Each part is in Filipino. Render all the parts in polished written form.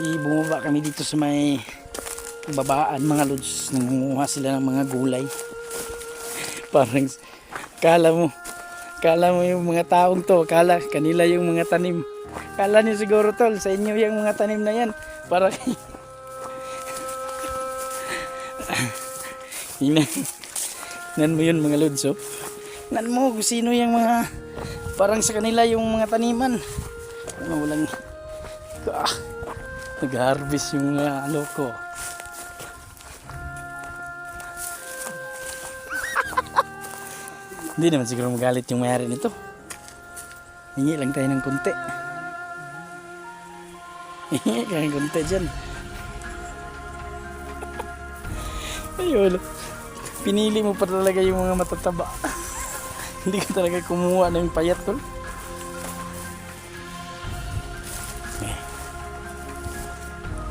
Bumaba kami dito sa may babaan mga lods. Nangunguha sila ng mga gulay. Parang kala mo yung mga taong to, kanila yung mga tanim. Kala niyo siguro tol, sa inyo yung mga tanim na yan. Para Tingnan mo yun mga lods, oh. Tingnan mo kung sino yung mga parang sa kanila yung mga taniman. Walang nag-harvest yung mga loko. Hindi naman siguro magalit yung mayari nito. Hingi lang tayo ng konti. Hingi ka ng konti dyan. Ayun. Pinili mo pa talaga yung mga matataba. Hindi ka talaga kumuha ng payat tol.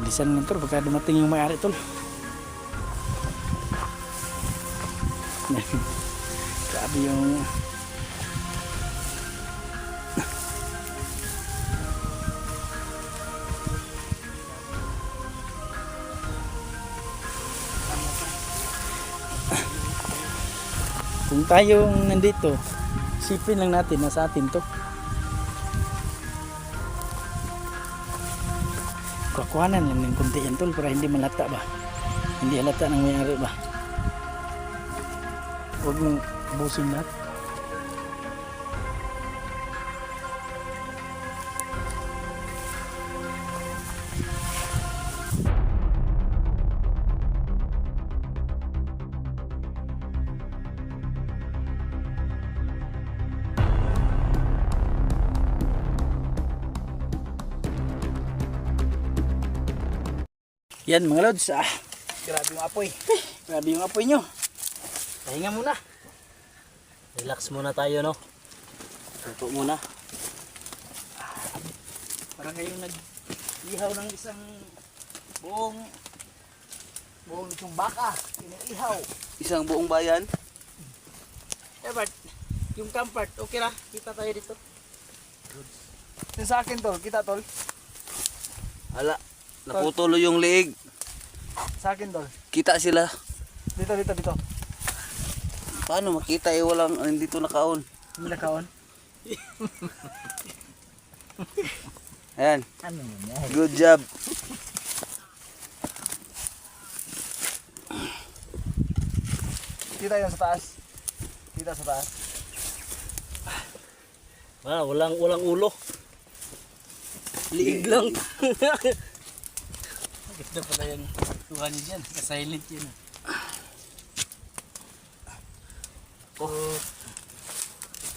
Bilisan mo tol, baka dumating yung mayari tol. Grabe yung kung tayong nandito, isipin lang natin na sa atin to. Kukuhanan lang ng kunti yan tol para hindi malata ba. Hindi halata ng mayari ba. Huwag mong ubusin lahat. Yan mga lods, grabe yung apoy. Grabe yung apoy nyo. Pahinga muna. Relax muna tayo, no? Tuto muna. Parang kayong nag-ihaw ng isang buong itong baka. Iniihaw. Isang buong bayan. Bart, yung campart, okay na? Kita tayo dito. Yung sa akin tol, kita tol. Ala, naputulo yung leeg. Sa akin tol. Kita sila. Dito. Paano makita walang dito nakaon. Hindi nakaon. Ayan. Ano yan? Good job. Kita yung sa taas. Kita sa taas. Walang ulo. Liig lang. Ganda pala yung tuwa niyo dyan. Ka-silent yun.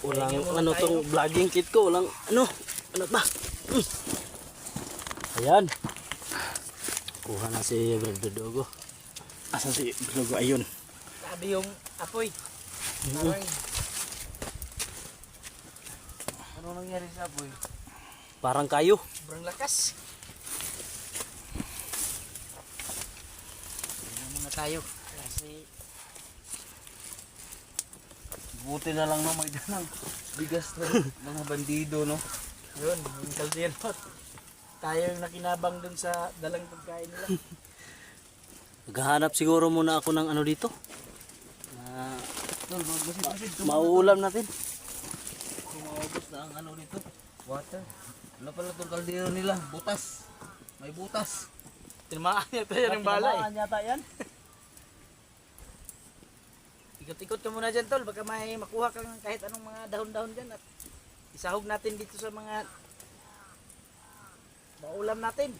Walang ano tong vlogging kit ko. Walang ano ba? Ayan. Kuha na si Brother Dogo. Asan si Blogo? Ayun. Sabi yung apoy. Parang Ano nangyari sa boy? Parang kayo. sobrang lakas. Tingnan muna tayo. Kasi Buti na lang no may danang bigas na mga bandido no. Yun, yung kaldero. Tayo yung nakinabang dun sa dalang pagkain nila. Maghahanap siguro muna ako ng ano dito. Tol, basit-basit. Mauulam natin. Kumaubos na ang ano nito. Water. Ano pala tong kaldero nila? Butas. May butas. Tinamaan niya tayo ng bala eh. Tinamaan yata yan. Ikot-ikot ka muna dyan tol. Baka may makuha kang kahit anong mga dahon-dahon dyan. At isahog natin dito sa mga maulam natin.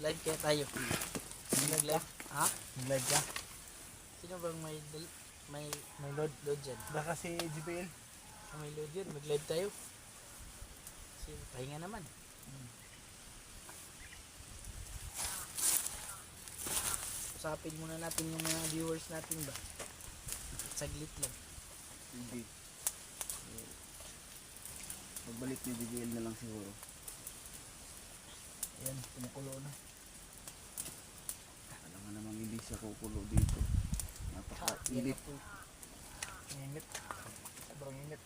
Live kaya tayo. Nag-live? Ha? nag-live ka. Sino bang may load dyan? Baka si GPL. May load yun. Mag-live tayo. Kasi pahinga naman. kausapin muna natin yung mga viewers natin ba? Saglit lang. Hindi. Pagbalik ni JBL na lang siguro. Ayan, kumukulo na. Alam mo namang hindi siya kukulo dito. Napaka-init. Init. Sobrang init.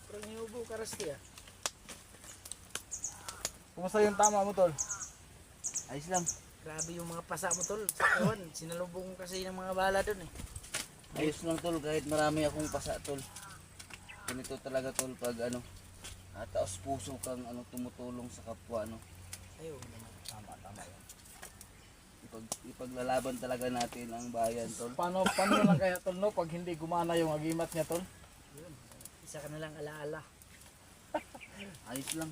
Parang hinubo ka, Rusty ah. Kumusta yung tama mo, tol? Ayos lang. Grabe yung mga pasa mo, tol. Ewan, sinalubong kasi ng mga bala dun eh. Ayos lang tol, kahit marami akong pasa tol. Ganito talaga tol pag ano, taos puso kang ano, tumutulong sa kapwa ano. Ayun naman. Tama yan. Ipaglalaban talaga natin ang bayan tol. Paano lang kaya, tol, no? Pag hindi gumana yung agimat niya, tol? Yun. Isa ka na lang alaala. Ayos lang.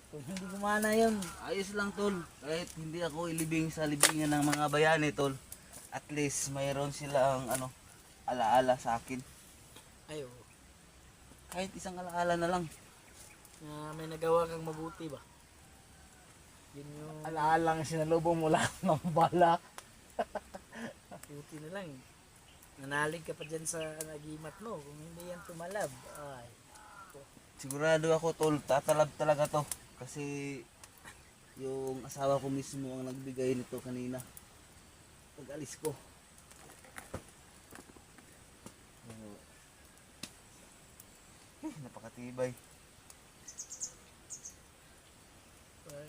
Kung hindi gumana yun, Ayos lang tol. Kahit hindi ako ilibing sa libingan ng mga bayani tol. At least mayroon silang ano, alaala sa akin. ayo, Kahit isang alaala na lang. na may nagawa kang mabuti ba? Yun yung Alaalang sinalubong mo lang ng bala. buti na lang. Nanalig ka pa dyan sa nagimat mo. Kung hindi yan tumalab, ay. Sigurado ako tol, tatalab talaga to. Kasi yung asawa ko mismo ang nagbigay nito kanina. Pag alis ko. Napakatibay. ay,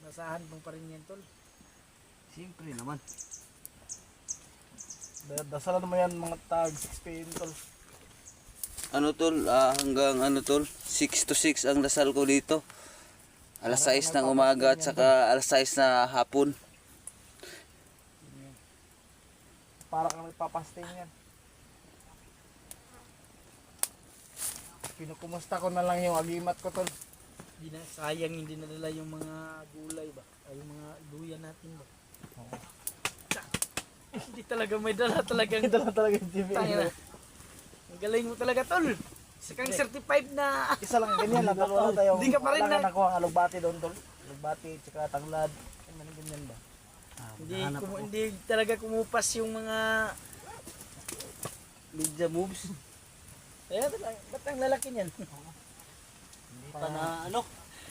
Nasahan mo pa rin yan, tol. Siyempre naman. Dasalan mo yan mga tag 6 PM, tol. Ano tol, hanggang ano tol, 6 to 6 ang dasal ko dito. Alas 6 ng umaga at saka alas 6 na hapon. Para kang nagpapasting yan. Kinukumusta ko na lang yung agimat ko, tol. Hindi na, sayang hindi nadala yung mga gulay ba? Ay, yung mga luya natin ba? Hindi talaga may dala talagang. Ito na talaga yung GBL. Tayo na. Ang galing mo talaga, tol. Isa kang certified na. Isa lang ganyan lang, tol. Wala tayong Hindi ka pa rin wala na- nakuha ang alugbati doon, tol. Alugbati, tsaka tanglad. Ano ganyan ba? Hindi talaga kumupas yung mga. Media moves. Ba't ang lalaki niyan? Hindi pa na ano.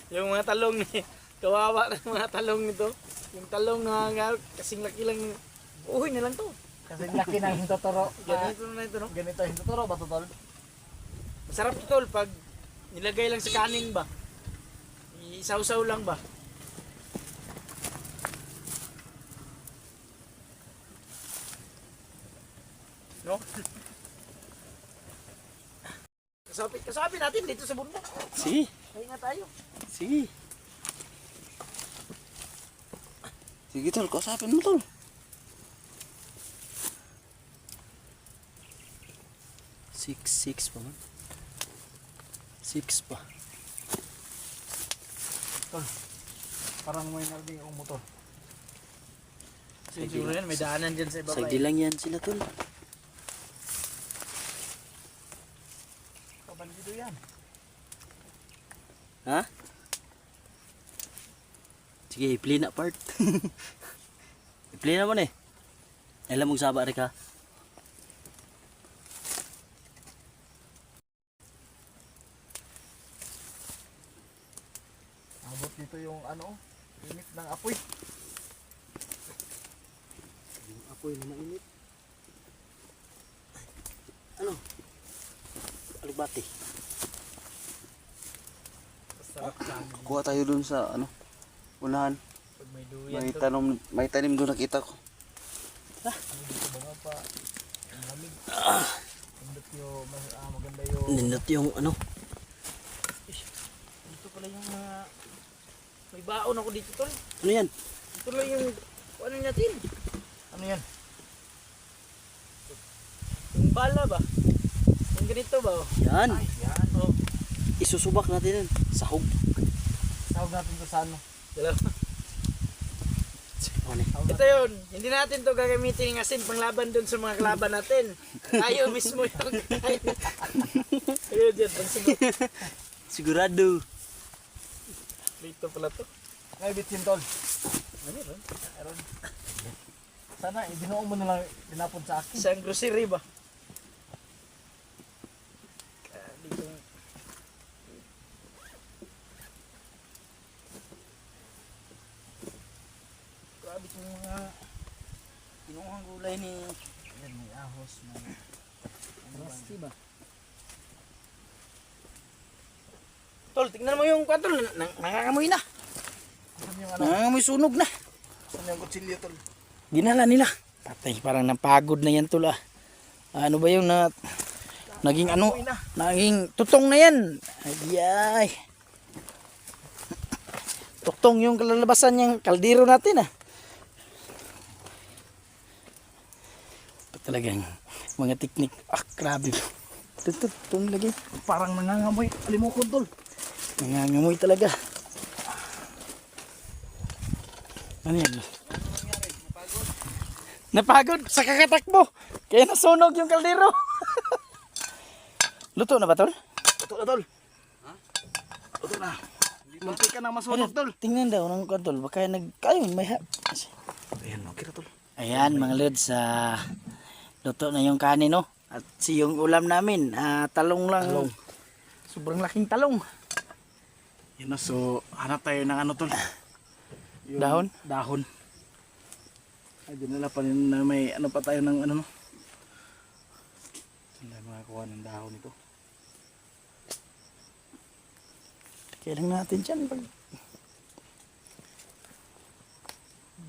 Yung mga talong ni. Kawawa ng mga talong nito. Yung talong na nga, kasing laki lang. Uhoy na lang to. Kasi laki ng hintotoro. Ganito na ito, no? Ganito yung hintotoro ba, tol? Masarap ito, tol, pag nilagay lang sa kanin ba? Isaw-saw lang ba? No? Kasabi natin dito sa bundok. Sige, Kaya nga tayo. sige. Sige tol, kausapin mo tol. Six pa man. 6 pa. Tol, parang may narinig ang motor. Siguro yan, may daanan dyan sa ibaba. Sagdi lang yan sila, tol. Kabandido yan. Ha? Sige, i-play na part. I-play naman eh. Alam mong saba rin ka. Abot dito yung ano, init ng apoy. Yung apoy na mainit. Ano? Alugbati. Sarap sa amin. Kuha tayo dun sa ano, unahan. Pag may duyan to. May tanim doon nakita ko. Dito ba nga pa? Ang lamig. Pindot yung maganda yung. Nindot yung ano. Dito pala yung mga. May baon ako dito, tol. Ano yan? Ito lang yung. Ano natin? Ano yan? Yung bala ba? Yung ganito ba? Oh? Yan. Yan. Oh. Isusubak natin yan. Sahog. Sahog natin to sa ano? Dalawa. Ito yun. Hindi natin to gagamitin ng asin panglaban dun sa mga kalaban natin. Tayo mismo yung ayun dyan. Pagsigot. Sigurado. Dito pala to. Ngay bitsin tol. Mayroon. Sana ibinuo mo na lang dinapon sa akin. Isang grocery ba? Dito. Grabe itong mga pinuhang gulay ni... Ayan, may ahos, may... Rusty ba? Tol, tingnan mo yung kwarto. Nangangamoy na. Nangangamoy sunog na. Saan yung kutsilyo tol? Dinala nila. Patay, parang napagod na yan tol ah. Ano ba yung na... Naging ano? Naging tutong na yan. Ay. Tuktong yung kalalabasan niyang kaldero natin ah. Talagang mga teknik. Ah, grabe. Itong lagi. Parang nangangamoy alimokon tol. Nangangamoy talaga. Ano yan? Napagod sa kakatakbo. Kaya nasunog yung kaldero. Luto na ba tol? Ito na tol. Ha? Ito na. Muntik ka na masunog tol. Tingnan daw ng tol. Baka ayun may Ayan, okay na tol. Ayan mga lods, luto na yung kanin no. At yung ulam namin, talong lang. Talong. Sobrang laking talong. Yan na, so hanap tayo ng ano tol. Yung Dahon? Dahon. Ay, dinala pa rin na may ano pa tayo ng ano no. Saan tayo makakuha ng dahon ito? Kailan natin dyan.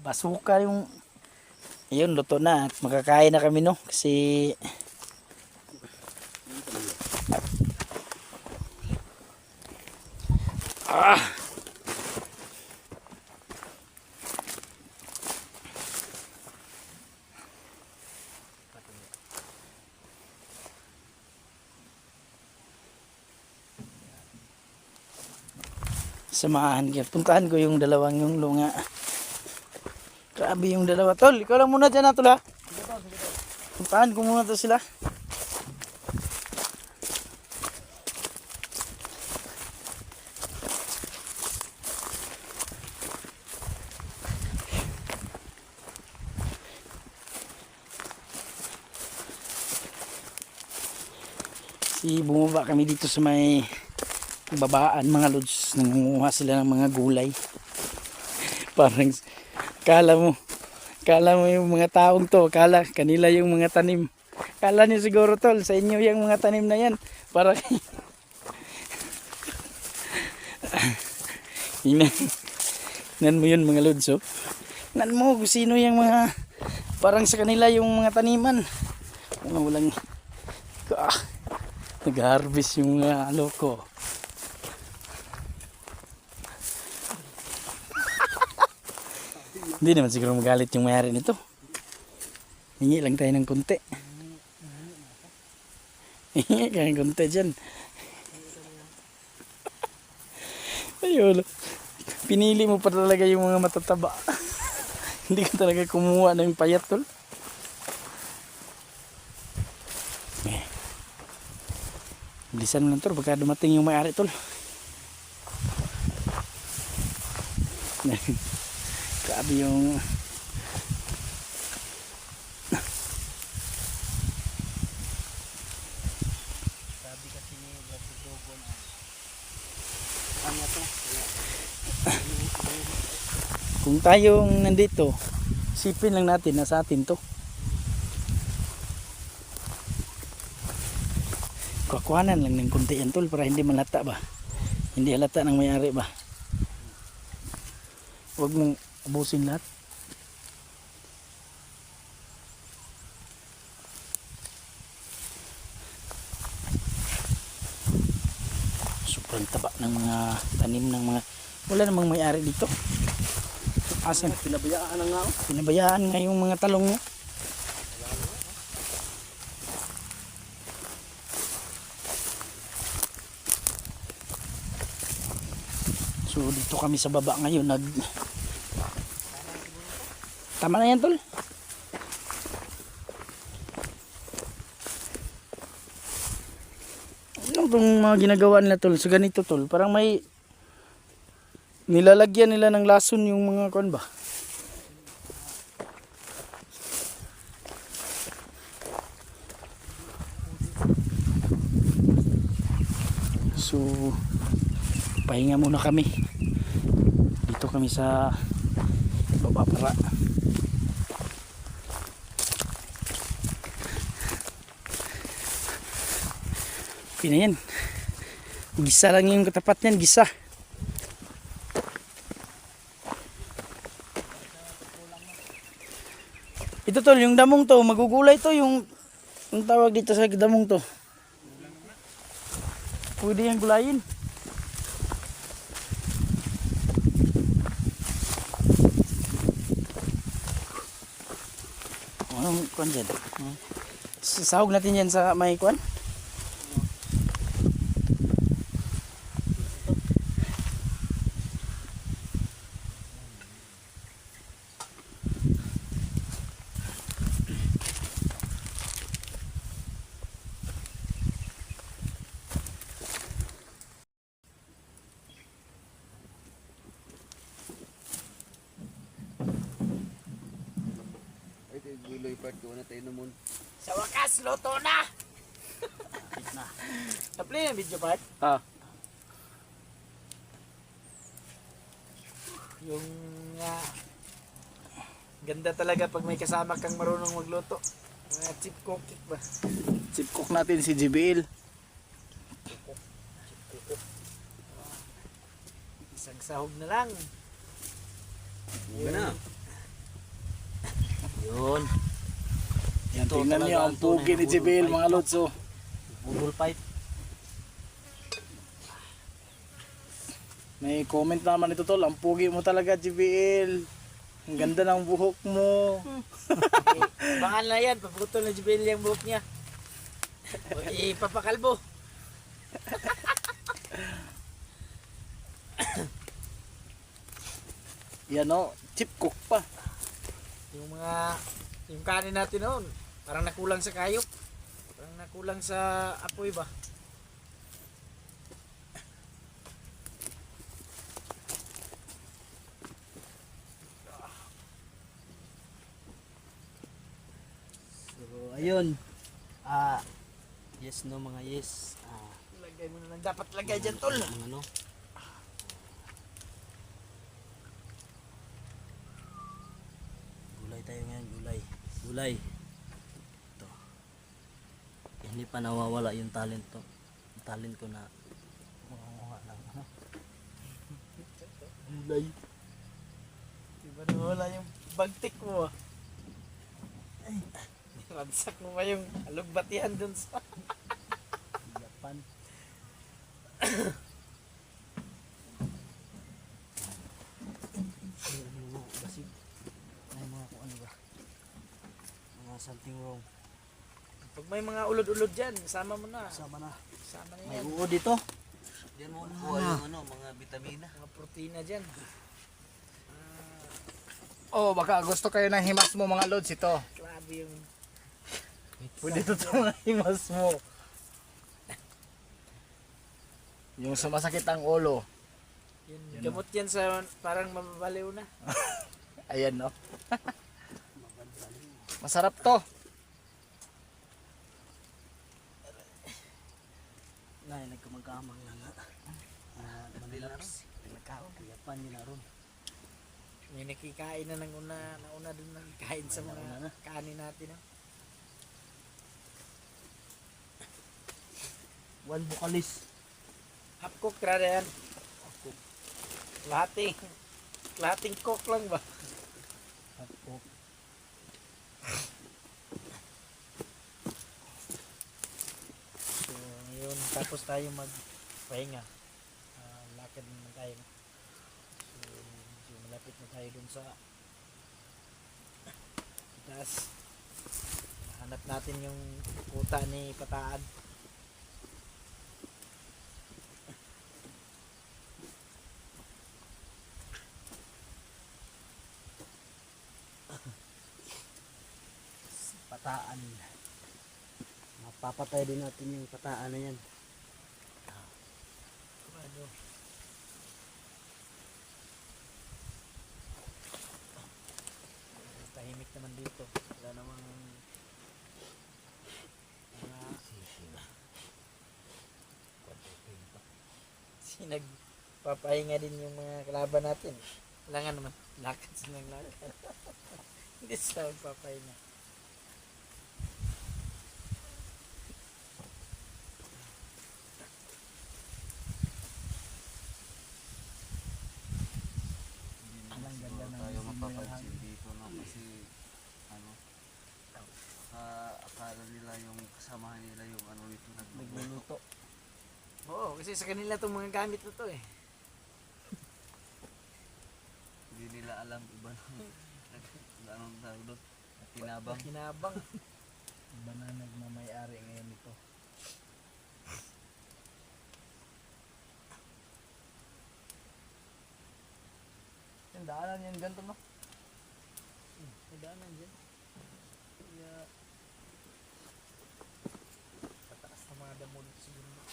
Basuka yung... Ayun, luto na. At makakain na kami no. Kasi... Samahan ka. Puntahan ko yung dalawang yung lunga. Grabe yung dalawa. Tol, ikaw lang muna dyan na tol ha. Puntahan ko muna to sila. Bumaba kami dito sa may babaan mga lods, nangunguha sila ng mga gulay. Parang kala mo yung mga taong to, kala kanila yung mga tanim. Kala niyo siguro tol, sa inyo yung mga tanim na yan. Para Tingnan mo yun mga lods oh. Tingnan mo kung sino yung mga parang sa kanila yung mga taniman. Mga walang nag-harvest yung mga loko. Hindi naman siguro magalit yung mayari nito. Hingi lang tayo ng konti. Hingi ka ng konti dyan. Ayun. Pinili mo pa talaga yung mga matataba. Hindi ka talaga kumuha ng payat tol. Bilisan mo lang tol, baka dumating yung may-ari tol. Grabe yung Sabi kasi ni Brother Dogon kung tayong nandito, sipin lang natin na sa atin to. Kukuhanan lang ng kunti yan tol para hindi malata ba. Hindi halata ng may-ari ba. Huwag mong abusin lahat. Sobrang taba ng mga tanim ng mga wala namang may-ari dito. Asan? pinabayaan na nga. Pinabayaan nga yung mga talong mo. So dito kami sa baba ngayon Tama na yan, tol. Ano itong mga ginagawa nila, tol? So ganito, tol. Parang may nilalagyan nila ng lason yung mga kuan ba? So, pahinga muna kami. Dito kami sa baba para pinayan. Gisa lang yung katapat niyan, gisa. Ito tol, yung damong to, magugulay to yung tawag dito sa damong to. Pwede yung gulayin. Anong kuan dyan? Sahog natin yan sa may kuan? Ay, ito yung guloy part ko na tayo naman. Sa wakas, loto na! Na-play yung video part? Ah. Yung ganda talaga pag may kasama kang marunong magluto. Mga chip cookie ba? Chip cook natin si JBL. Isang sahog na lang. Yun na. Yun. Yan, Ito tingnan talaga niyo ang ang tunay pugi na ni JBL budol mga lods. Oh. Budol fight. May comment naman ito tol, ang pugi mo talaga JBL. Ang ganda ng buhok mo. Bangal na yan, paputol na Jibel yung buhok niya. O, ipapakalbo. Yan o, chip cook pa. Yung kanin natin noon, parang nakulang sa kayo. Parang nakulang sa apoy ba? So, ayun. Yes no mga yes. Lagay mo na lang dapat lagay dyan tol. Ang ano. Gulay tayo ngayon, gulay. Gulay. Ito. Hindi pa nawawala yung talent to. Yung talent ko na mangunguha lang. Gulay. Diba nawala yung bagtik mo ah. Ay, wagsak mo ba yung alugbatihan dun sa... Japan. Mga basig. Ay mga kung ano ba. Mga something wrong. Pag may mga ulod-ulod dyan, sama mo na. Sama na. Sama na May yan. uod dito. Diyan mo nakuha yung ano, mga vitamina. Mga protina dyan. Oh, baka gusto kayo ng himas mo mga lods ito. Grabe yung... Pwede ito sa mga himas mo. Yung sumasakit ang ulo. Yun, gamot yan sa parang mababaliw na. Ayan no. Masarap to. Nay, nagkamagkamang na nga. Manilaps. Nagkaon. Yapan nila ron. May nakikain na ng nauna dun nakikain sa mga Nauna na. kanin natin. No? One bukalis. Half cook rada yan. Lahating cook lang ba? Ako. So, yun. Tapos tayo magpahinga. Lakad naman tayo. So, medyo malapit na tayo dun sa taas. Hanap natin yung kuta ni Pataan. pataan. Mapapatay din natin yung pataan na yan. Ano? Tahimik naman dito. Wala namang mga sinagpapahinga din yung mga kalaban natin. Wala nga naman lakad silang lakad. Hindi sila magpapahinga. Hindi Ang naman ganda siguro ng tayo simoy ng mapapansin hangin. dito, no? Kasi ano, akala nila yung kasamahan nila yung ano nito nagluluto. Nagluluto. Oo, kasi sa kanila itong mga gamit na to eh. Hindi nila alam iba na anong tawag doon, tinabang. Kinabang. Iba na nagmamayari ngayon ito. Yung daanan yan ganito, no? May daanan dyan. Kaya pataas na mga damo dito sa bundok.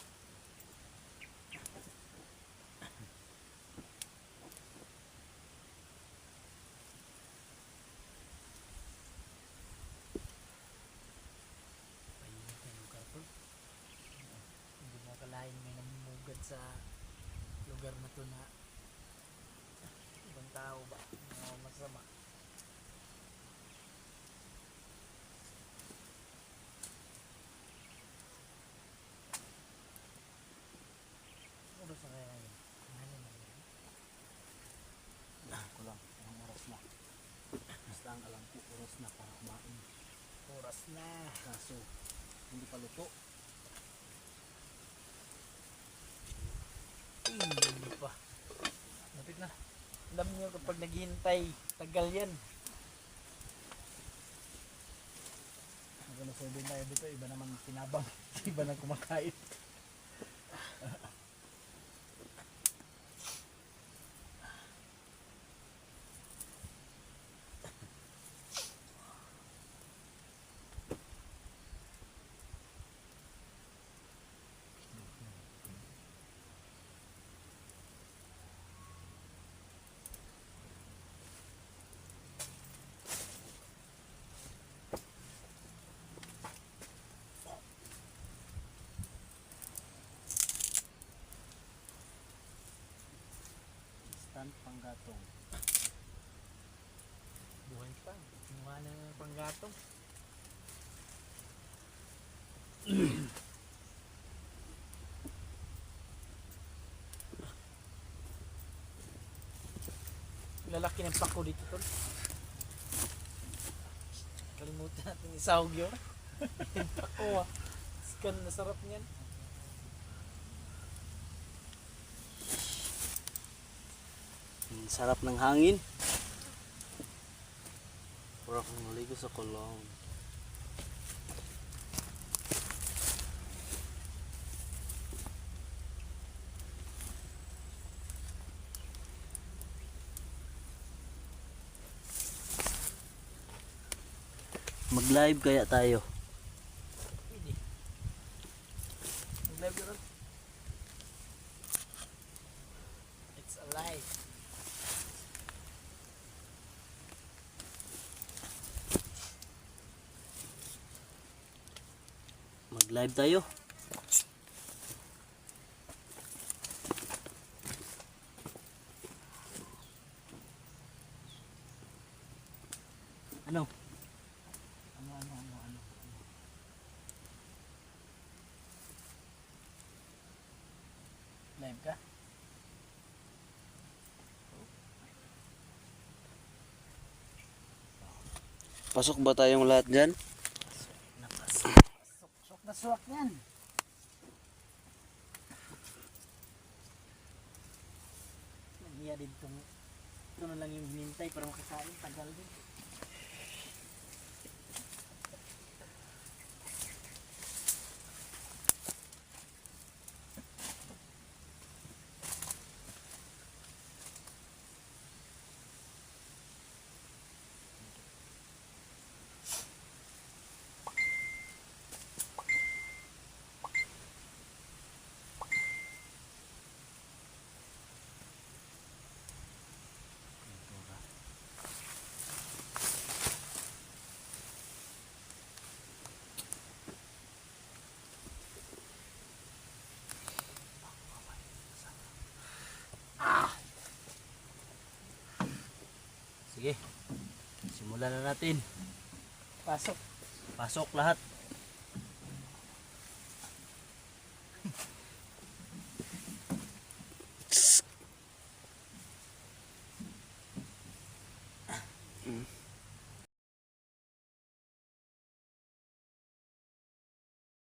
Pahinit na yung kapag. Hindi mo akalain may namumugad sa lugar na to na ibang tao ba? Mga masama. Oras na kaya yun? Ano na yun? Alam ko lang, anong oras na. Basta ang alam ko, oras na para kumain. Oras na. Kaso, hindi pa luto. Hindi pa. Lapit na. Alam niyo kapag naghihintay, tagal yan. Nagkalusoy din tayo dito, iba naman tinabang. Iba nang kumakain. Instant panggatong. Buhay pa. Mukha na ng panggatong. Lalaki ng pako dito tol. Kalimutan natin isahog yun. Yung pako ah. Skan na sarap niyan. Ang sarap ng hangin. Para kang maligo sa kulong. Mag-live kaya tayo. Pwede. Mag-live yun. It's alive. Mag-live tayo. Ano? Ano? Live ka? Pasok ba tayong lahat dyan? Sok na suwak yan. Nahiya din itong ito na lang yung hinintay para makakain. Tagal din. Sige. Simulan na natin. Pasok. Pasok lahat.